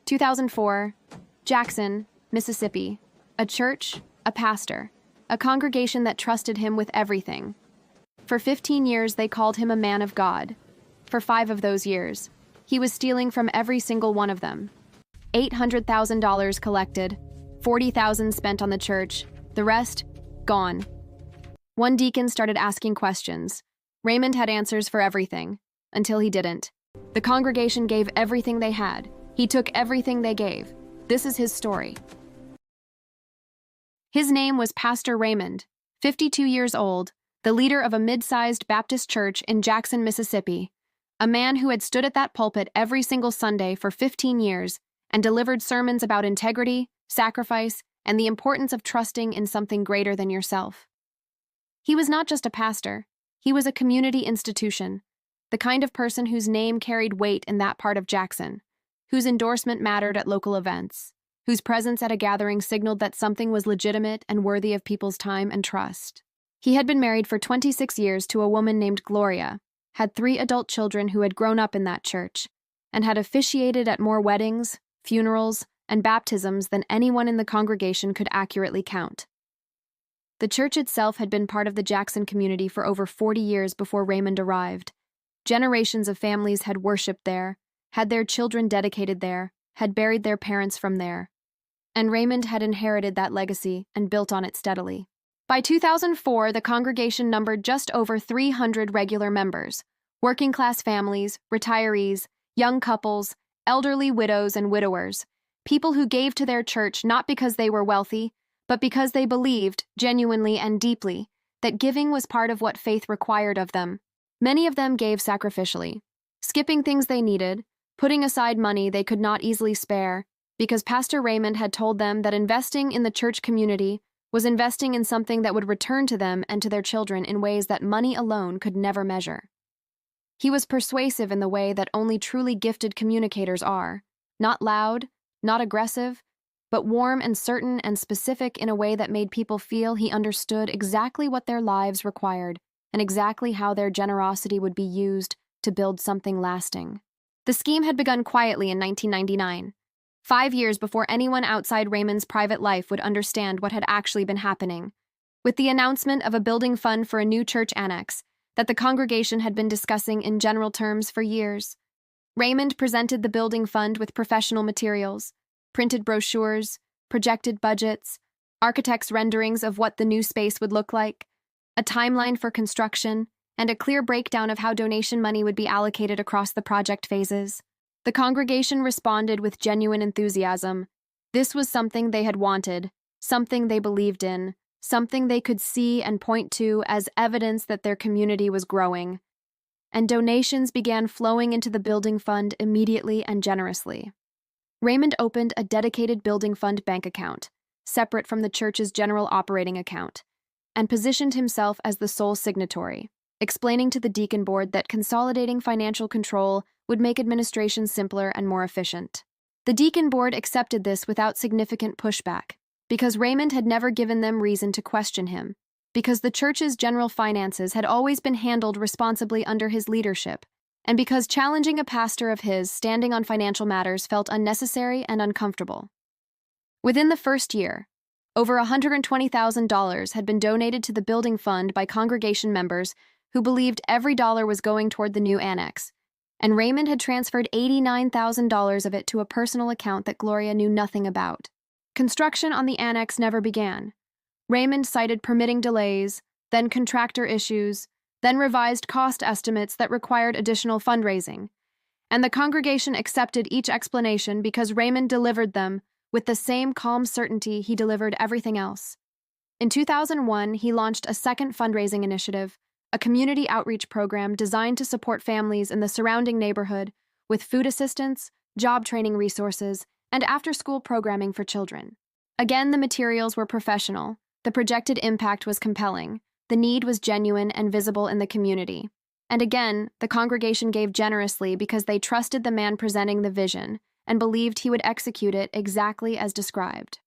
2004, Jackson, Mississippi. A church, a pastor, a congregation that trusted him with everything. For 15 years, they called him a man of God. For 5 of those years, he was stealing from every single one of them. $800,000 collected, $40,000 spent on the church, the rest, gone. One deacon started asking questions. Raymond had answers for everything, until he didn't. The congregation gave everything they had. He took everything they gave. This is his story. His name was Pastor Raymond, 52 years old, the leader of a mid-sized Baptist church in Jackson, Mississippi, a man who had stood at that pulpit every single Sunday for 15 years and delivered sermons about integrity, sacrifice, and the importance of trusting in something greater than yourself. He was not just a pastor, he was a community institution, the kind of person whose name carried weight in that part of Jackson, whose endorsement mattered at local events, whose presence at a gathering signaled that something was legitimate and worthy of people's time and trust. He had been married for 26 years to a woman named Gloria, had 3 adult children who had grown up in that church, and had officiated at more weddings, funerals, and baptisms than anyone in the congregation could accurately count. The church itself had been part of the Jackson community for over 40 years before Raymond arrived. Generations of families had worshipped there, had their children dedicated there, had buried their parents from there. And Raymond had inherited that legacy and built on it steadily. By 2004, the congregation numbered just over 300 regular members, working-class families, retirees, young couples, elderly widows and widowers, people who gave to their church not because they were wealthy, but because they believed, genuinely and deeply, that giving was part of what faith required of them. Many of them gave sacrificially, skipping things they needed, putting aside money they could not easily spare, because Pastor Raymond had told them that investing in the church community was investing in something that would return to them and to their children in ways that money alone could never measure. He was persuasive in the way that only truly gifted communicators are, not loud, not aggressive, but warm and certain and specific in a way that made people feel he understood exactly what their lives required and exactly how their generosity would be used to build something lasting. The scheme had begun quietly in 1999, 5 years before anyone outside Raymond's private life would understand what had actually been happening, with the announcement of a building fund for a new church annex that the congregation had been discussing in general terms for years. Raymond presented the building fund with professional materials, printed brochures, projected budgets, architects' renderings of what the new space would look like, a timeline for construction, and a clear breakdown of how donation money would be allocated across the project phases. The congregation responded with genuine enthusiasm. This was something they had wanted, something they believed in, something they could see and point to as evidence that their community was growing. And donations began flowing into the building fund immediately and generously. Raymond opened a dedicated building fund bank account, separate from the church's general operating account, and positioned himself as the sole signatory, explaining to the deacon board that consolidating financial control would make administration simpler and more efficient. The deacon board accepted this without significant pushback, because Raymond had never given them reason to question him, because the church's general finances had always been handled responsibly under his leadership, and because challenging a pastor of his standing on financial matters felt unnecessary and uncomfortable. Within the first year, over $120,000 had been donated to the building fund by congregation members who believed every dollar was going toward the new annex, and Raymond had transferred $89,000 of it to a personal account that Gloria knew nothing about. Construction on the annex never began. Raymond cited permitting delays, then contractor issues, then revised cost estimates that required additional fundraising, and the congregation accepted each explanation because Raymond delivered them with the same calm certainty he delivered everything else. In 2001, he launched a second fundraising initiative, a community outreach program designed to support families in the surrounding neighborhood with food assistance, job training resources, and after-school programming for children. Again, the materials were professional, the projected impact was compelling, the need was genuine and visible in the community. And again, the congregation gave generously because they trusted the man presenting the vision and believed he would execute it exactly as described.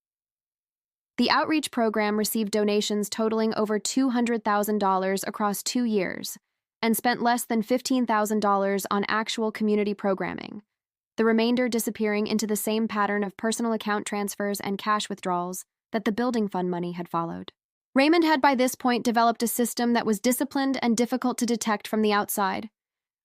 The outreach program received donations totaling over $200,000 across 2 years and spent less than $15,000 on actual community programming. the remainder disappearing into the same pattern of personal account transfers and cash withdrawals that the building fund money had followed. Raymond had by this point developed a system that was disciplined and difficult to detect from the outside.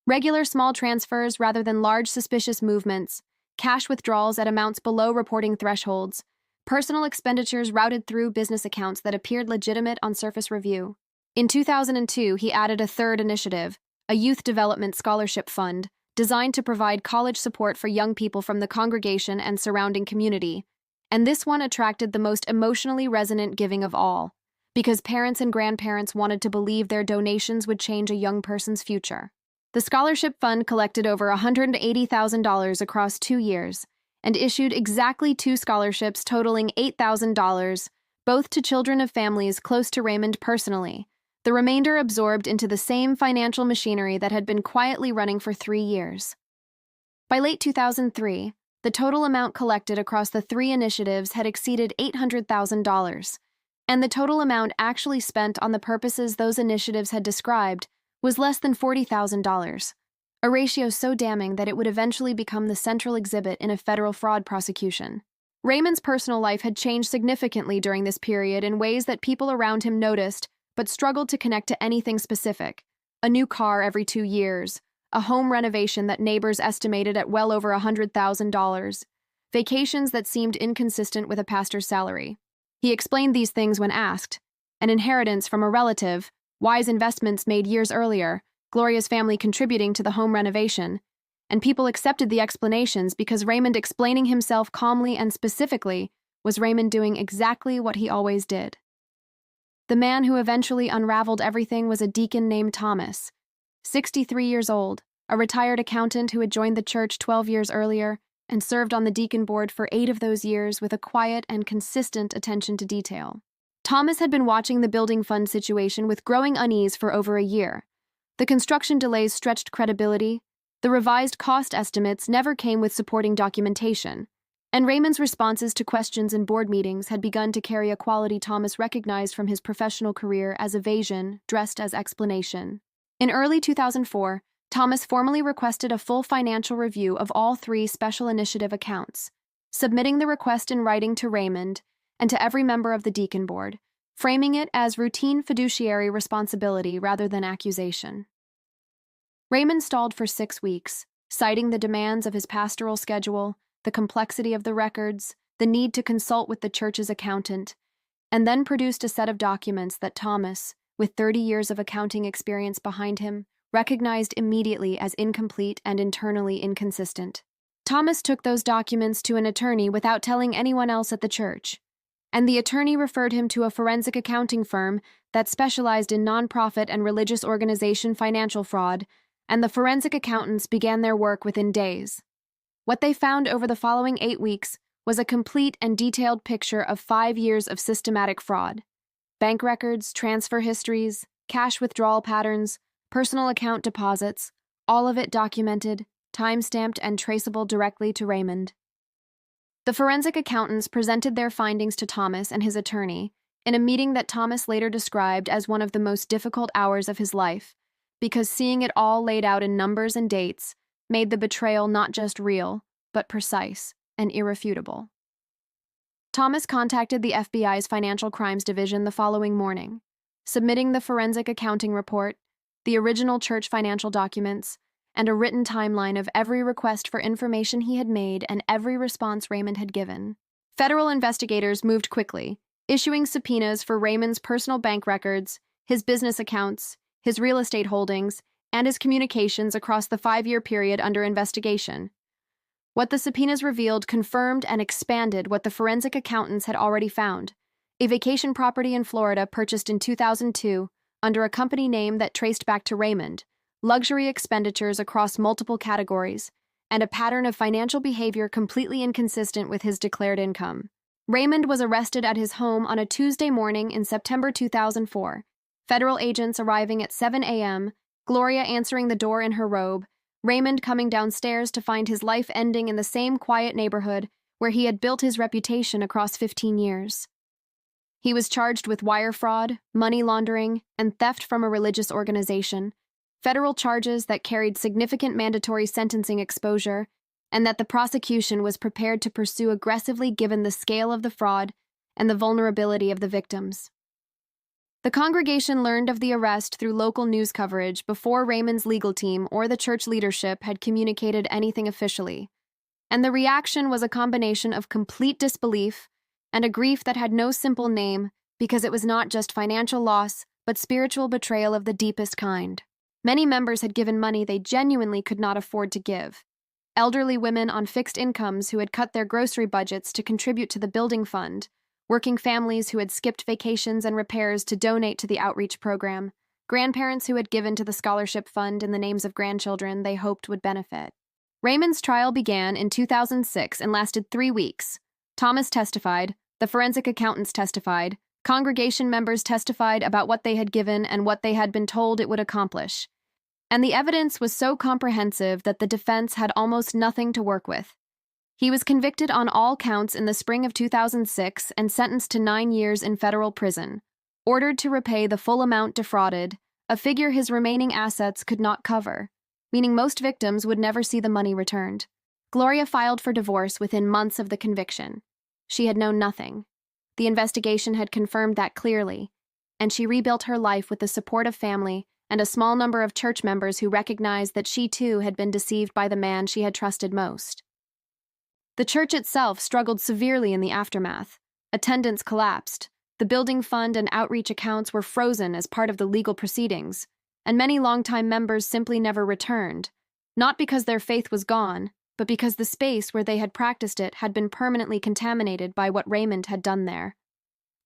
Regular small transfers rather than large suspicious movements, cash withdrawals at amounts below reporting thresholds, personal expenditures routed through business accounts that appeared legitimate on surface review. In 2002, he added a third initiative, a youth development scholarship fund, designed to provide college support for young people from the congregation and surrounding community. And this one attracted the most emotionally resonant giving of all, because parents and grandparents wanted to believe their donations would change a young person's future. The scholarship fund collected over $180,000 across 2 years and issued exactly 2 scholarships totaling $8,000, both to children of families close to Raymond personally, the remainder absorbed into the same financial machinery that had been quietly running for 3 years. By late 2003, the total amount collected across the 3 initiatives had exceeded $800,000, and the total amount actually spent on the purposes those initiatives had described was less than $40,000, a ratio so damning that it would eventually become the central exhibit in a federal fraud prosecution. Raymond's personal life had changed significantly during this period in ways that people around him noticed but struggled to connect to anything specific. A new car every 2 years, a home renovation that neighbors estimated at well over $100,000, vacations that seemed inconsistent with a pastor's salary. He explained these things when asked. An inheritance from a relative, wise investments made years earlier, Gloria's family contributing to the home renovation, and people accepted the explanations because Raymond explaining himself calmly and specifically was Raymond doing exactly what he always did. The man who eventually unraveled everything was a deacon named Thomas, 63 years old, a retired accountant who had joined the church 12 years earlier and served on the deacon board for 8 of those years with a quiet and consistent attention to detail. Thomas had been watching the building fund situation with growing unease for over a year. The construction delays stretched credibility, the revised cost estimates never came with supporting documentation, and Raymond's responses to questions in board meetings had begun to carry a quality Thomas recognized from his professional career as evasion dressed as explanation. In early 2004, Thomas formally requested a full financial review of all 3 special initiative accounts, submitting the request in writing to Raymond and to every member of the deacon board, framing it as routine fiduciary responsibility rather than accusation. Raymond stalled for 6 weeks, citing the demands of his pastoral schedule, the complexity of the records, the need to consult with the church's accountant, and then produced a set of documents that Thomas, with 30 years of accounting experience behind him, recognized immediately as incomplete and internally inconsistent. Thomas took those documents to an attorney without telling anyone else at the church, and the attorney referred him to a forensic accounting firm that specialized in nonprofit and religious organization financial fraud, and the forensic accountants began their work within days. What they found over the following 8 weeks was a complete and detailed picture of 5 years of systematic fraud. Bank records, transfer histories, cash withdrawal patterns, personal account deposits, all of it documented, time-stamped, and traceable directly to Raymond. The forensic accountants presented their findings to Thomas and his attorney in a meeting that Thomas later described as one of the most difficult hours of his life, because seeing it all laid out in numbers and dates made the betrayal not just real, but precise and irrefutable. Thomas contacted the FBI's Financial Crimes Division the following morning, submitting the forensic accounting report, the original church financial documents, and a written timeline of every request for information he had made and every response Raymond had given. Federal investigators moved quickly, issuing subpoenas for Raymond's personal bank records, his business accounts, his real estate holdings, and his communications across the 5-year period under investigation. What the subpoenas revealed confirmed and expanded what the forensic accountants had already found: a vacation property in Florida purchased in 2002 under a company name that traced back to Raymond, luxury expenditures across multiple categories, and a pattern of financial behavior completely inconsistent with his declared income. Raymond was arrested at his home on a Tuesday morning in September 2004. Federal agents arriving at 7 a.m., Gloria answering the door in her robe, Raymond coming downstairs to find his life ending in the same quiet neighborhood where he had built his reputation across 15 years. He was charged with wire fraud, money laundering, and theft from a religious organization, federal charges that carried significant mandatory sentencing exposure, and that the prosecution was prepared to pursue aggressively given the scale of the fraud and the vulnerability of the victims. The congregation learned of the arrest through local news coverage before Raymond's legal team or the church leadership had communicated anything officially, and the reaction was a combination of complete disbelief and a grief that had no simple name because it was not just financial loss, but spiritual betrayal of the deepest kind. Many members had given money they genuinely could not afford to give. Elderly women on fixed incomes who had cut their grocery budgets to contribute to the building fund, working families who had skipped vacations and repairs to donate to the outreach program, grandparents who had given to the scholarship fund in the names of grandchildren they hoped would benefit. Raymond's trial began in 2006 and lasted 3 weeks. Thomas testified, the forensic accountants testified, congregation members testified about what they had given and what they had been told it would accomplish. And the evidence was so comprehensive that the defense had almost nothing to work with. He was convicted on all counts in the spring of 2006 and sentenced to 9 years in federal prison, ordered to repay the full amount defrauded, a figure his remaining assets could not cover, meaning most victims would never see the money returned. Gloria filed for divorce within months of the conviction. She had known nothing. The investigation had confirmed that clearly, and she rebuilt her life with the support of family and a small number of church members who recognized that she too had been deceived by the man she had trusted most. The church itself struggled severely in the aftermath. Attendance collapsed, the building fund and outreach accounts were frozen as part of the legal proceedings, and many longtime members simply never returned, not because their faith was gone, but because the space where they had practiced it had been permanently contaminated by what Raymond had done there.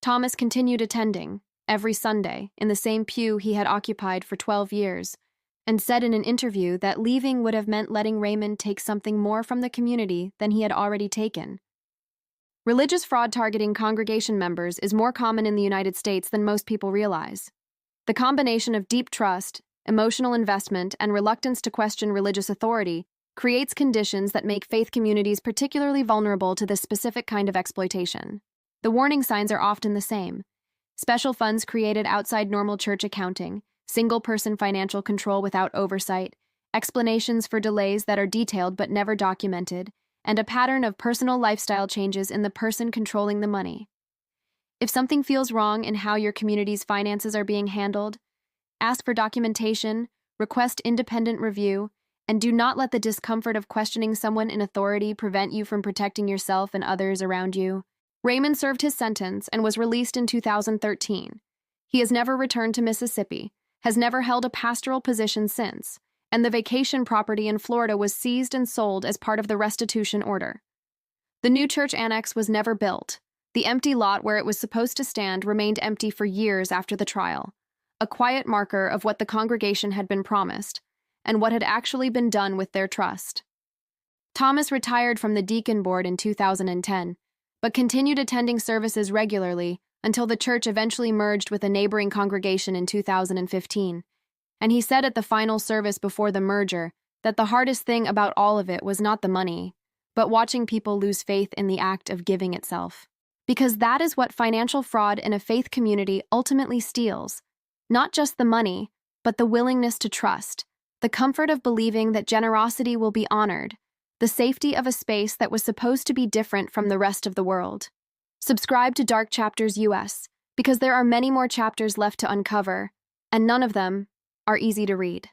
Thomas continued attending, every Sunday, in the same pew he had occupied for 12 years, and said in an interview that leaving would have meant letting Raymond take something more from the community than he had already taken. Religious fraud targeting congregation members is more common in the United States than most people realize. The combination of deep trust, emotional investment, and reluctance to question religious authority creates conditions that make faith communities particularly vulnerable to this specific kind of exploitation. The warning signs are often the same. Special funds created outside normal church accounting, single-person financial control without oversight, explanations for delays that are detailed but never documented, and a pattern of personal lifestyle changes in the person controlling the money. If something feels wrong in how your community's finances are being handled, ask for documentation, request independent review, and do not let the discomfort of questioning someone in authority prevent you from protecting yourself and others around you. Raymond served his sentence and was released in 2013. He has never returned to Mississippi, has never held a pastoral position since, and the vacation property in Florida was seized and sold as part of the restitution order. The new church annex was never built. The empty lot where it was supposed to stand remained empty for years after the trial, a quiet marker of what the congregation had been promised and what had actually been done with their trust. Thomas retired from the deacon board in 2010, but continued attending services regularly until the church eventually merged with a neighboring congregation in 2015. And he said at the final service before the merger that the hardest thing about all of it was not the money, but watching people lose faith in the act of giving itself. Because that is what financial fraud in a faith community ultimately steals. Not just the money, but the willingness to trust, the comfort of believing that generosity will be honored, the safety of a space that was supposed to be different from the rest of the world. Subscribe to Dark Chapters US, because there are many more chapters left to uncover, and none of them are easy to read.